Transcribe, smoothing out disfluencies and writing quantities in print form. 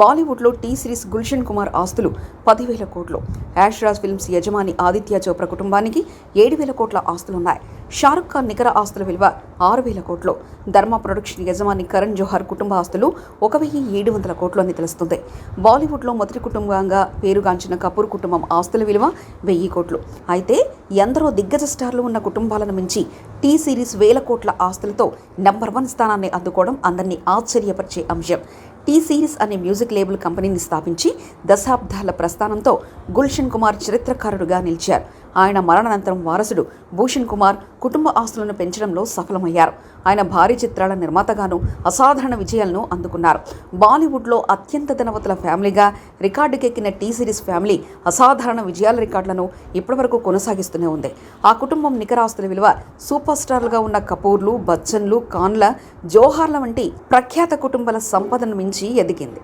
బాలీవుడ్లో T series Gulshan Kumar ఆస్తులు 10,000 కోట్లు. యాష్ రాజ్ ఫిల్మ్స్ యజమాని ఆదిత్య చోప్రా కుటుంబానికి 7,000 కోట్ల ఆస్తులున్నాయి. షారుఖ్ ఖాన్ నికర ఆస్తుల విలువ 6,000 కోట్లు. ధర్మ ప్రొడక్షన్ యజమాని కరణ్ జోహర్ కుటుంబ ఆస్తులు 1,700 కోట్లు అని తెలుస్తుంది. బాలీవుడ్లో మొదటి కుటుంబంగా పేరుగాంచిన కపూర్ కుటుంబం ఆస్తుల విలువ 1,000 కోట్లు. అయితే ఎందరో దిగ్గజ స్టార్లు ఉన్న కుటుంబాలను మించి టీ సిరీస్ 1,000 కోట్ల ఆస్తులతో నంబర్ 1 స్థానాన్ని అందుకోవడం అందరినీ ఆశ్చర్యపరిచే అంశం. టీ సిరీస్ అనే మ్యూజిక్ లేబుల్ కంపెనీని స్థాపించి దశాబ్దాల ప్రస్థానంతో గుల్షన్ కుమార్ చరిత్రకారుడుగా నిలిచారు. ఆయన మరణానంతరం వారసుడు భూషణ్ కుమార్ కుటుంబ ఆస్తులను పెంచడంలో సఫలమయ్యారు. ఆయన భారీ చిత్రాల నిర్మాతగాను అసాధారణ విజయాలను అందుకున్నారు. బాలీవుడ్లో అత్యంత ధనవంతుల ఫ్యామిలీగా రికార్డుకెక్కిన టీ సిరీస్ ఫ్యామిలీ అసాధారణ విజయాల రికార్డులను ఇప్పటివరకు కొనసాగిస్తూనే ఉంది. ఆ కుటుంబం నికర ఆస్తుల విలువ సూపర్ స్టార్లుగా ఉన్న కపూర్లు, బచ్చన్లు, ఖాన్ల, జోహార్ల వంటి ప్రఖ్యాత కుటుంబాల సంపదను మించి ఎదిగింది.